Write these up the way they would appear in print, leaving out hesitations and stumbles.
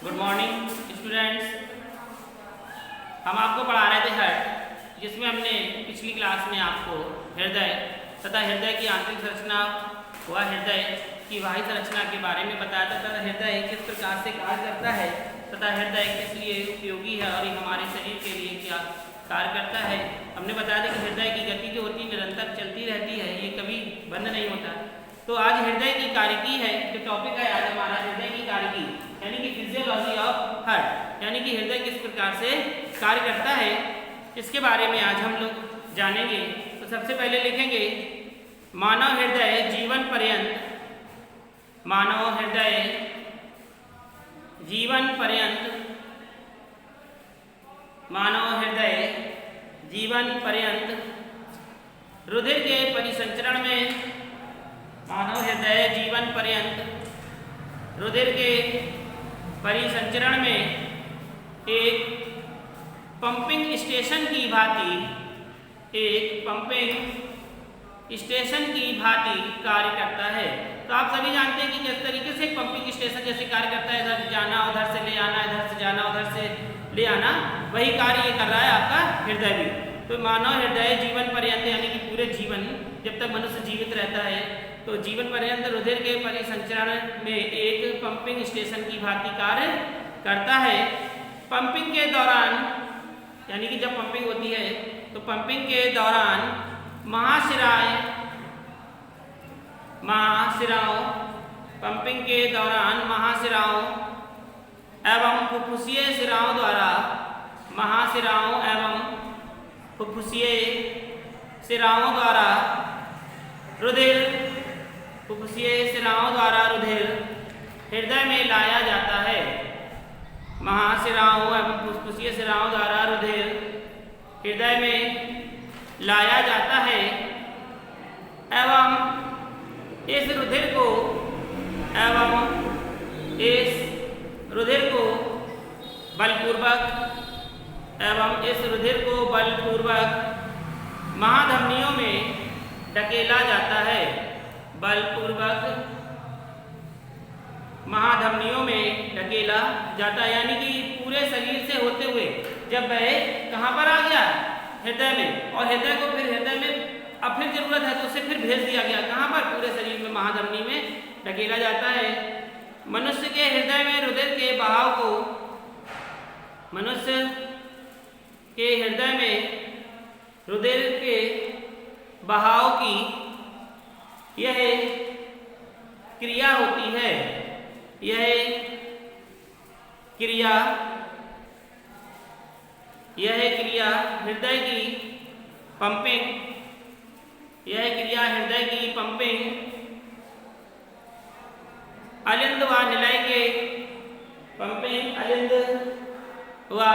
Good morning students. हम आपको पढ़ा रहे थे हार्ट, जिसमें हमने पिछली क्लास में आपको हृदय तथा हृदय की आंतरिक संरचना व हृदय की बाह्य संरचना के बारे में बताया था तथा हृदय किस प्रकार से कार्य करता है तथा हृदय किस लिए उपयोगी है और ये हमारे शरीर के लिए क्या कार्य करता है। हमने बताया था कि हृदय की गति जो होती है निरंतर चलती रहती है, ये कभी बंद नहीं होता। तो आज हृदय की कार्यकी है, जो टॉपिक है आज हमारा हृदय की कार्यकी, यानी कि फिजियोलॉजी ऑफ हार्ट, यानी कि हृदय किस प्रकार से कार्य करता है, इसके बारे में आज हम लोग जानेंगे। तो सबसे पहले लिखेंगे मानव हृदय जीवन पर्यंत, मानव हृदय जीवन पर्यंत, मानव हृदय जीवन पर्यंत रुधिर के परिसंचरण में, मानव हृदय जीवन पर्यंत रुधिर के परिसंचरण में एक पंपिंग स्टेशन की भांति, एक पंपिंग स्टेशन की भांति कार्य करता है। तो आप सभी जानते हैं कि किस तरीके से पंपिंग स्टेशन जैसे कार्य करता है, इधर जाना उधर से ले आना, इधर से जाना उधर से ले आना, वही कार्य ये कर रहा है आपका हृदय भी। तो मानव हृदय जीवन पर्यंत यानी कि पूरे जीवन, जब तक मनुष्य जीवित रहता है तो जीवन पर्यंत रुधिर के परिसंचरण में एक पंपिंग स्टेशन की भांति कार्य करता है। पंपिंग के दौरान, यानी कि जब पंपिंग होती है तो पंपिंग के दौरान महाशिराएं, महाशिराओं, पंपिंग के दौरान महाशिराओं एवं फुफ्फुसीय शिराओं द्वारा, महाशिराओं एवं फुफ्फुसीय शिराओं द्वारा रुधिर, फुफ्फुसीय शिराओं द्वारा रुधिर हृदय में लाया जाता है। महाशिराओं एवं फुफ्फुसीय शिराओं द्वारा रुधिर हृदय में लाया जाता है एवं इस रुधिर को, एवं इस रुधिर को बलपूर्वक, एवं इस रुधिर को बलपूर्वक महाधमनियों में धकेला जाता है, बलपूर्वक महाधमनियों में धकेला जाता है। यानी कि पूरे शरीर से होते हुए जब वह कहाँ पर आ गया, हृदय में, और हृदय को फिर हृदय में अब फिर जरूरत है तो उसे फिर भेज दिया गया कहाँ पर, पूरे शरीर में महाधमनी में धकेला जाता है। मनुष्य के हृदय में रुधिर के बहाव को, मनुष्य के हृदय में रुधिर के बहाव की यह क्रिया होती है, यह क्रिया, यह क्रिया हृदय की पंपिंग, यह क्रिया हृदय की पंपिंग अलिंद व निलय के, पंपिंग अलिंद व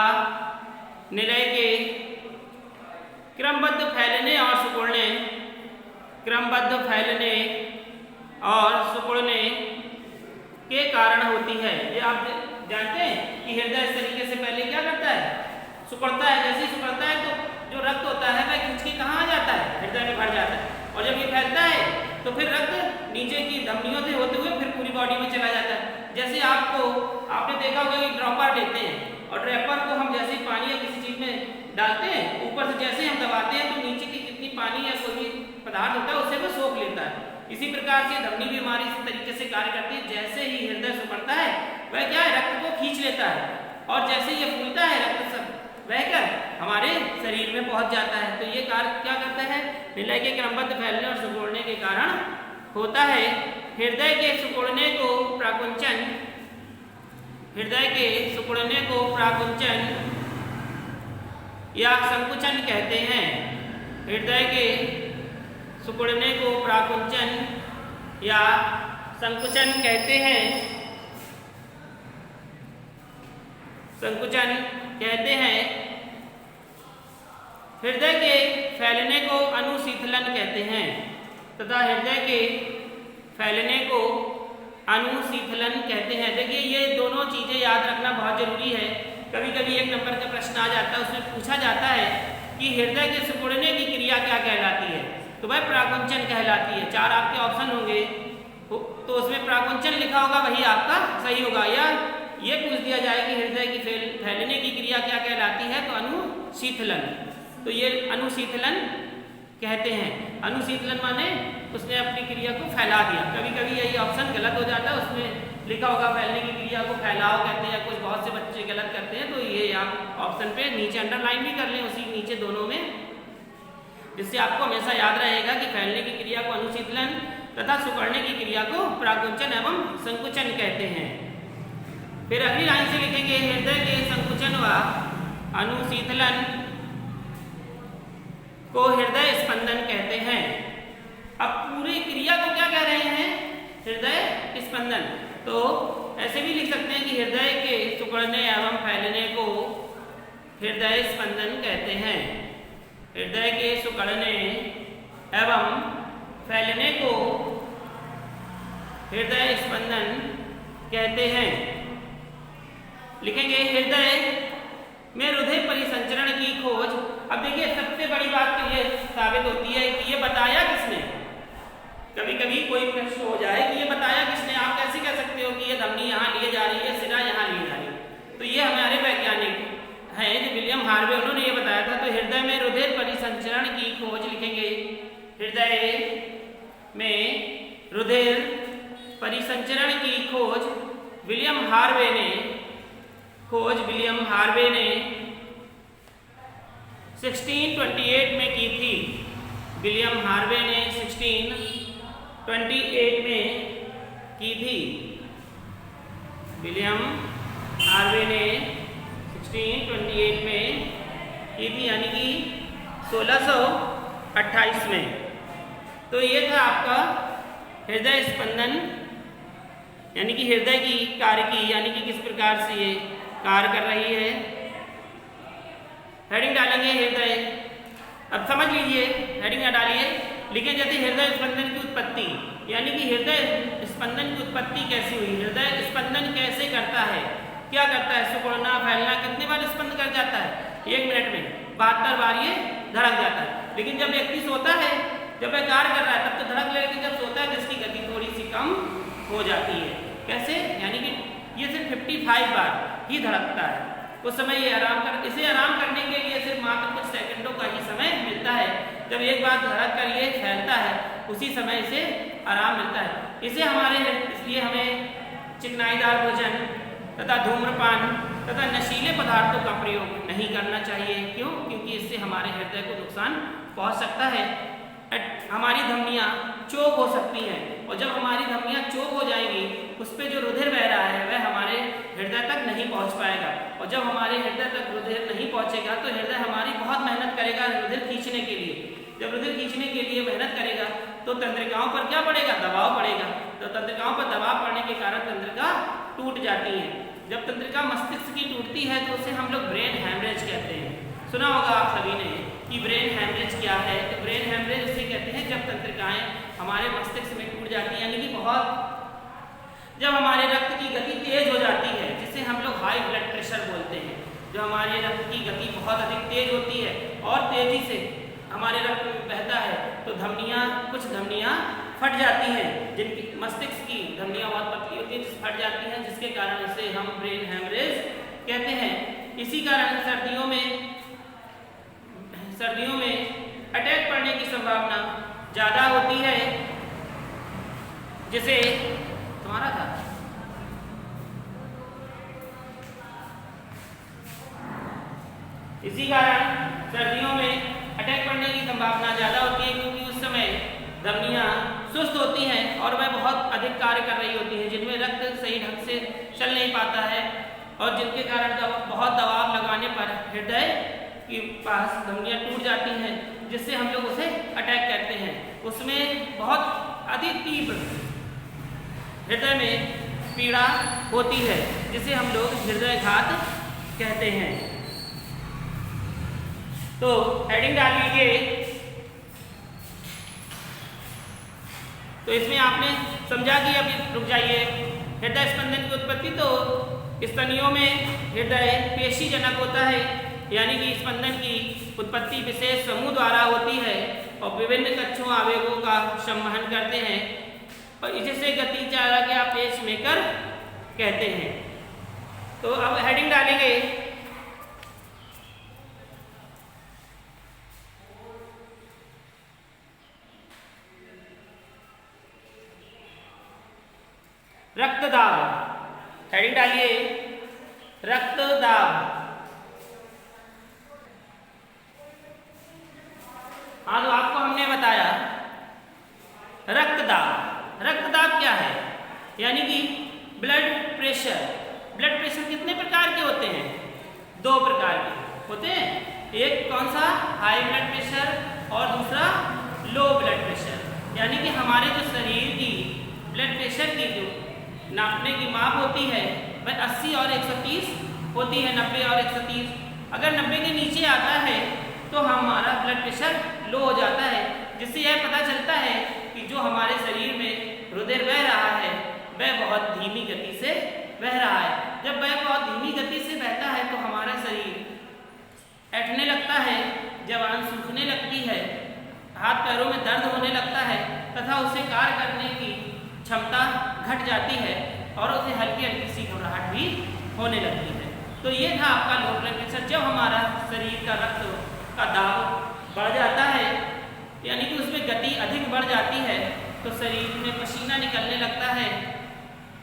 निलय के क्रमबद्ध फैलने और सिकुड़ने, क्रमबद्ध फैलने और सिकुड़ने के कारण होती है। ये आप जानते हैं कि हृदय इस तरीके से पहले क्या करता है, सिकुड़ता है। जैसे ही सिकुड़ता है तो जो रक्त होता है वह खींच के कहाँ आ जाता है, हृदय में भर जाता है, और जब ये फैलता है तो फिर रक्त नीचे की धमनियों से होते हुए फिर पूरी बॉडी में चला जाता है। जैसे आपने देखा होगा कि ड्रॉपर लेते हैं और ड्रॉपर को हम जैसे पानी या किसी चीज में डालते हैं, ऊपर से जैसे हम दबाते हैं तो नीचे की कितनी पानी या कोई भी पदार्थ होता है उसे वो सोख लेता है। इसी प्रकार से धमनी भी हमारी इस तरीके से कार्य करती है। जैसे ही हृदय सिकुड़ता है वह क्या है, रक्त को खींच लेता है, और जैसे ही ये फूलता है रक्त सब बहकर हमारे शरीर में पहुंच जाता है। तो ये कार्य क्या करता है, निलय के क्रमबद्ध फैलने और सिकुड़ने के कारण होता है। हृदय के सिकुड़ने को प्राकुंचन, हृदय के सिकुड़ने को प्राकुंचन या संकुचन कहते हैं। हृदय के सिकुड़ने को प्राकुंचन या संकुचन कहते हैं, संकुचन कहते हैं। हृदय के फैलने को अनुशीतलन कहते हैं तथा हृदय के फैलने को अनुशीतलन कहते हैं। देखिए ये दोनों चीजें याद रखना बहुत जरूरी है। कभी कभी एक नंबर का प्रश्न आ जाता है, उसमें पूछा जाता है कि हृदय के सिकुड़ने की क्रिया क्या कहलाती है, तो वह प्राकुंचन कहलाती है। चार आपके ऑप्शन होंगे तो उसमें प्राकुंचन लिखा होगा, वही आपका सही होगा। ये पूछ दिया जाए कि हृदय की फैलने की क्रिया क्या कहलाती है, तो अनुशीतलन। तो ये अनुशीतलन कहते हैं। अनुशीतलन माने उसने अपनी क्रिया को फैला दिया। कभी कभी यही ऑप्शन गलत हो जाता है, उसमें लिखा होगा फैलने की क्रिया को फैलाव कहते हैं, या कुछ बहुत से बच्चे गलत करते हैं। तो ये आप ऑप्शन पे नीचे अंडरलाइन भी कर लें, उसी नीचे दोनों में, जिससे आपको हमेशा याद रहेगा कि फैलने की क्रिया को अनुशीतलन तथा सिकुड़ने की क्रिया को प्राकुंचन एवं संकुचन कहते हैं। फिर अगली लाइन से लिखेंगे हृदय के संकुचन व अनुशीतलन को हृदय स्पंदन कहते हैं। अब पूरी क्रिया को क्या कह रहे हैं, हृदय स्पंदन। तो ऐसे भी लिख सकते हैं कि हृदय के सिकुड़ने एवं फैलने को हृदय स्पंदन कहते हैं। हृदय के सिकुड़ने एवं फैलने को हृदय स्पंदन कहते हैं। लिखेंगे हृदय में हृदय परिसंचरण की खोज। अब देखिए सबसे बड़ी बात तो ये साबित होती है कि ये बताया किसने। कभी कभी कोई प्रश्न हो जाए कि ये बताया किसने, आप कैसे कह सकते हो कि ये धमनी यहाँ लिए जा रही है, सिरा यहाँ लिए जा रही है। तो ये हमारे वैज्ञानिक हैं जो विलियम हार्वे, उन्होंने ये बताया था। तो हृदय में हृदय परिसंचरण की खोज लिखेंगे, हृदय में हृदय परिसंचरण की खोज विलियम हार्वे ने 1628 में की थी। विलियम हार्वे ने 1628 में की थी। विलियम हार्वे ने 1628 में की थी, यानी कि 1628 में। तो ये था आपका हृदय स्पंदन, यानी कि हृदय की कार्य की, यानी कि किस प्रकार से ये कार्य कर रही है। हेडिंग डालेंगे हृदय। अब समझ लीजिए, हेडिंग ना डालिए, लिखें जैसे हृदय स्पंदन की उत्पत्ति, यानी कि हृदय स्पंदन की उत्पत्ति कैसे हुई, हृदय स्पंदन कैसे करता है, क्या करता है, सिकुड़ना फैलना, कितने बार स्पंद कर जाता है, 1 मिनट में 72 बार ये धड़क जाता है। लेकिन जब व्यक्ति सोता है, जब वह कार्य कर रहा है तब तो धड़क, लेकिन जब सोता है तो इसकी गति थोड़ी सी कम हो जाती है। कैसे, यानी कि ये सिर्फ 55 बार ही धड़कता है। उस समय ये इसे आराम करने के लिए सिर्फ मात्र कुछ सेकंडों का ही समय मिलता है। जब एक बार धड़क कर ये फैलता है, उसी समय इसे आराम मिलता है। इसलिए हमें चिकनाईदार भोजन तथा धूम्रपान तथा नशीले पदार्थों का प्रयोग नहीं करना चाहिए। क्यों? क्योंकि इससे हमारे हृदय को नुकसान पहुंच सकता है। हमारी धमनियाँ चोक हो सकती हैं, और जब हमारी धमनियाँ चोक हो जाएंगी, उस पर जो रुधिर बह रहा है वह हमारे हृदय तक नहीं पहुंच पाएगा। और जब हमारे हृदय तक रुधिर नहीं पहुंचेगा तो हृदय हमारी बहुत मेहनत करेगा रुधिर खींचने के लिए। जब रुधिर खींचने के लिए मेहनत करेगा तो तंत्रिकाओं पर क्या पड़ेगा, दबाव पड़ेगा। तो तंत्रिकाओं पर दबाव पड़ने के कारण तंत्रिका टूट जाती है। जब तंत्रिका मस्तिष्क की टूटती है तो उसे हम लोग ब्रेन हैमरेज कहते हैं। सुना होगा आप सभी ने कि ब्रेन हैमरेज क्या है। तो ब्रेन हैमरेज उसे कहते हैं जब तंत्रिकाएं हमारे मस्तिष्क में टूट जाती हैं, यानी कि जब हमारे रक्त की गति तेज हो जाती है, जिसे हम लोग हाई ब्लड प्रेशर बोलते हैं। जब हमारे रक्त की गति बहुत अधिक तेज होती है और तेजी से हमारे रक्त में बहता है तो कुछ धमनियाँ फट जाती हैं, जिनकी मस्तिष्क की धमनियाँ बहुत पतली होती हैं, फट जाती हैं, जिसके कारण इसे हम ब्रेन हैमरेज कहते हैं। इसी कारण सर्दियों में अटैक पड़ने की संभावना ज़्यादा होती है, जिसे तुम्हारा था इसी कारण सर्दियों में अटैक पड़ने की संभावना ज़्यादा होती है, क्योंकि उस समय धमनियाँ सुस्त होती हैं और वह बहुत अधिक कार्य कर रही होती हैं, जिनमें रक्त सही ढंग से चल नहीं पाता है, और जिनके कारण बहुत दबाव लगाने पर हृदय के पास धमनियाँ टूट जाती हैं, जिससे हम लोग उसे अटैक कहते हैं। उसमें बहुत अधिक तीव्र हृदय में पीड़ा होती है, जिसे हम लोग हृदयाघात कहते हैं। तो हेडिंग डाल लीजिए। तो इसमें आपने समझा कि अब रुक जाइए। हृदय स्पंदन की उत्पत्ति तो स्तनियों में हृदय पेशीजनक होता है, यानी कि स्पंदन की उत्पत्ति विशेष समूह द्वारा होती है और विभिन्न कक्षों आवेगों का संवहन करते हैं, और जिसे गति चालक या पेसमेकर कहते हैं। तो अब हेडिंग डालेंगे रक्तदाब। हेडिंग डालिए रक्तदाब। हाँ, तो आपको हमने बताया रक्तदाब। रक्तदाब क्या है? यानी कि ब्लड प्रेशर। ब्लड प्रेशर कितने प्रकार के होते हैं? 2 प्रकार के होते हैं। एक कौन सा? हाई ब्लड प्रेशर और दूसरा लो ब्लड प्रेशर। यानी कि हमारे जो शरीर की ब्लड प्रेशर की जो नापने की माप होती है वह 80 और 130 होती है, 90 और 130। अगर 90 के नीचे आता है तो हमारा ब्लड प्रेशर लो हो जाता है, जिससे यह पता चलता है कि जो हमारे शरीर में रुधिर बह रहा है वह बहुत धीमी गति से बह रहा है। जब वह बहुत धीमी गति से बहता है तो हमारा शरीर ऐंठने लगता है, जबान सूखने लगती है, हाथ पैरों में दर्द होने लगता है तथा उसे कार्य करने की क्षमता घट जाती है और उसे हल्की हल्की सी घबराहट भी होने लगती है। तो ये था आपका लो ब्लड प्रेशर। जब हमारा शरीर का रक्त का दाब बढ़ जाता है, यानी कि उसमें गति अधिक बढ़ जाती है, तो शरीर में पसीना निकलने लगता है,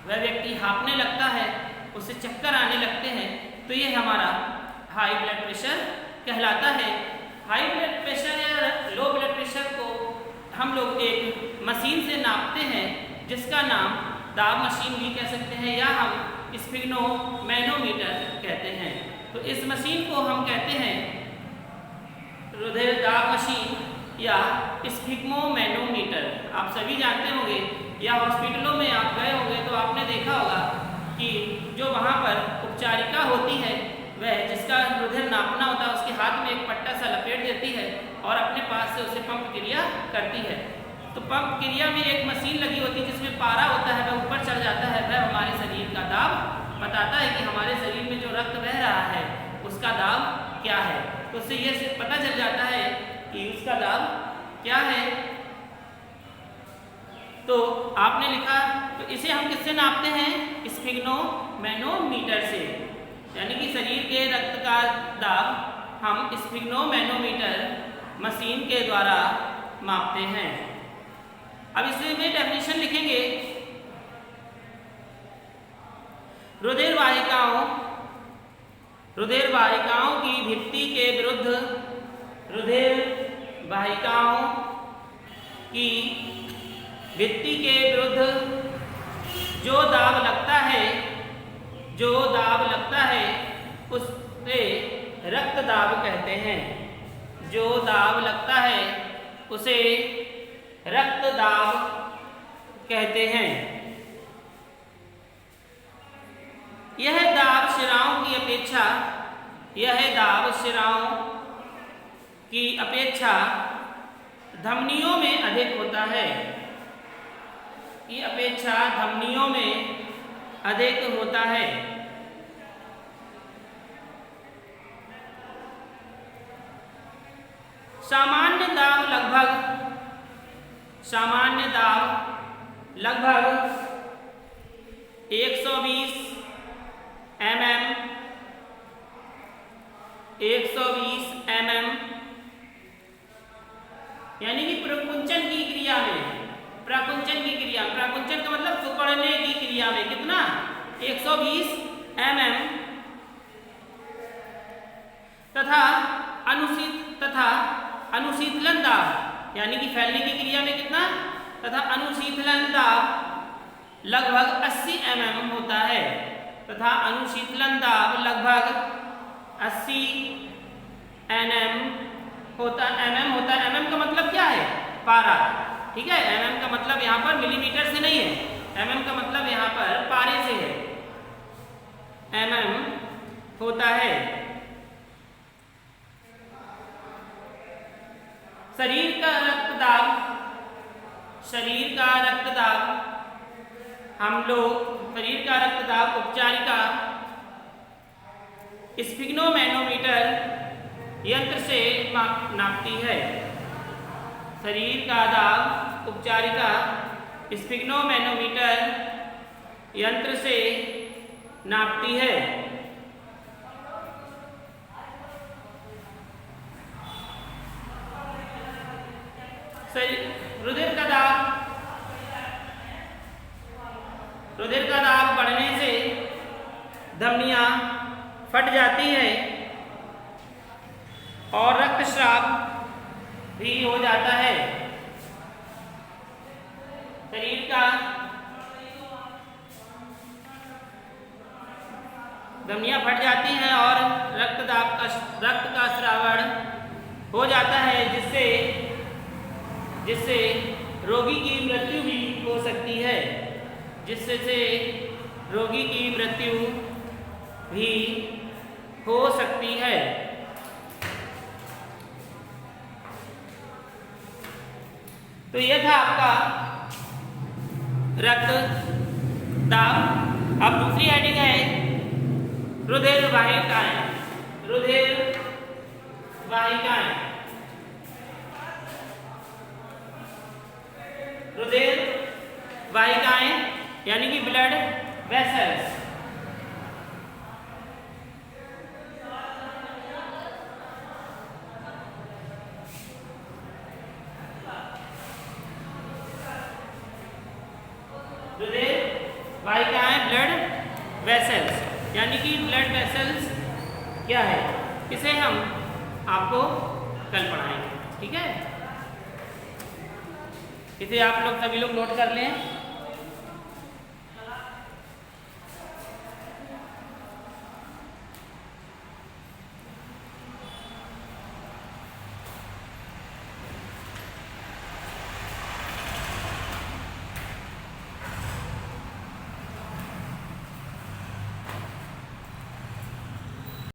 वह व्यक्ति हाँफने लगता है, उसे चक्कर आने लगते हैं, तो ये हमारा हाई ब्लड प्रेशर कहलाता है। हाई ब्लड प्रेशर या लो ब्लड प्रेशर को हम लोग एक मशीन से नापते हैं जिसका नाम दाब मशीन भी कह सकते हैं या हम स्फिग्नोमैनोमीटर कहते हैं। तो इस मशीन को हम कहते हैं रुधिर दाब मशीन या स्फिग्नोमैनोमीटर। आप सभी जानते होंगे या हॉस्पिटलों में आप गए होंगे तो आपने देखा होगा कि जो वहाँ पर उपचारिका होती है वह जिसका रुधिर नापना होता है उसके हाथ में एक पट्टा सा लपेट देती है और अपने पास से उसे पंप क्रिया करती है। तो पंप क्रिया में एक मशीन लगी होती है जिसमें पारा होता है, वह ऊपर चढ़ जाता है, वह हमारे शरीर का दाब बताता है कि हमारे शरीर में जो रक्त बह रहा है उसका दाब क्या है। तो उससे ये पता चल जाता है कि उसका दाब क्या है। तो आपने लिखा, तो इसे हम किससे नापते हैं? स्फिग्नोमैनोमीटर से। यानी कि शरीर के रक्त का दाब हम स्फिग्नोमैनोमीटर मशीन के द्वारा मापते हैं। अब इसे में डेफिनेशन लिखेंगे। रुधिर वाहिकाओं की भित्ति के विरुद्ध रुधिर वाहिकाओं की भित्ति के विरुद्ध जो दाब लगता है उसे रक्त दाब कहते हैं। जो दाब लगता है उसे रक्त दाब कहते हैं। यह दाब शिराओं की अपेक्षा धमनियों में अधिक होता है। सामान्य दाब लगभग 120 mm यानी कि प्रकुंचन की क्रिया का मतलब सुकड़ने की क्रिया में कितना? 120 mm तथा अनुशीतलन दाब यानी कि फैलने की क्रिया में कितना? तथा अनुशीतलन दाब लगभग 80 mm होता है। होता है। mm का मतलब क्या है? पारा। ठीक है, mm का मतलब यहाँ पर मिलीमीटर से नहीं है, mm का मतलब यहाँ पर पारे से है। mm होता है। शरीर का रक्तदाब हम लोग शरीर का रक्तदाब उपचारिका स्फिग्नोमैनोमीटर यंत्र से नापती है। शरीर का दाब उपचारिका स्फिग्नोमैनोमीटर यंत्र से नापती है। रुधिर का दाब बढ़ने से धमनियां फट जाती है और रक्तस्राव भी हो जाता है। शरीर का धमनियां फट जाती हैं और रक्त का स्रावण हो जाता है, जिससे रोगी की मृत्यु भी हो सकती है। जिससे रोगी की मृत्यु भी हो सकती है। तो यह था आपका रक्त दाब। अब दूसरी हेडिंग है रुधिर वाहिकाएं। रुधिर वाहिकाएं, रुधिर वाहिकाएं यानी कि ब्लड वेसल्स। रुधिर वाहिकाएं, ब्लड वेसल्स यानी कि ब्लड वेसल्स क्या है, इसे हम आपको कल पढ़ाएंगे। ठीक है, इसे आप लोग सभी लोग नोट कर लें।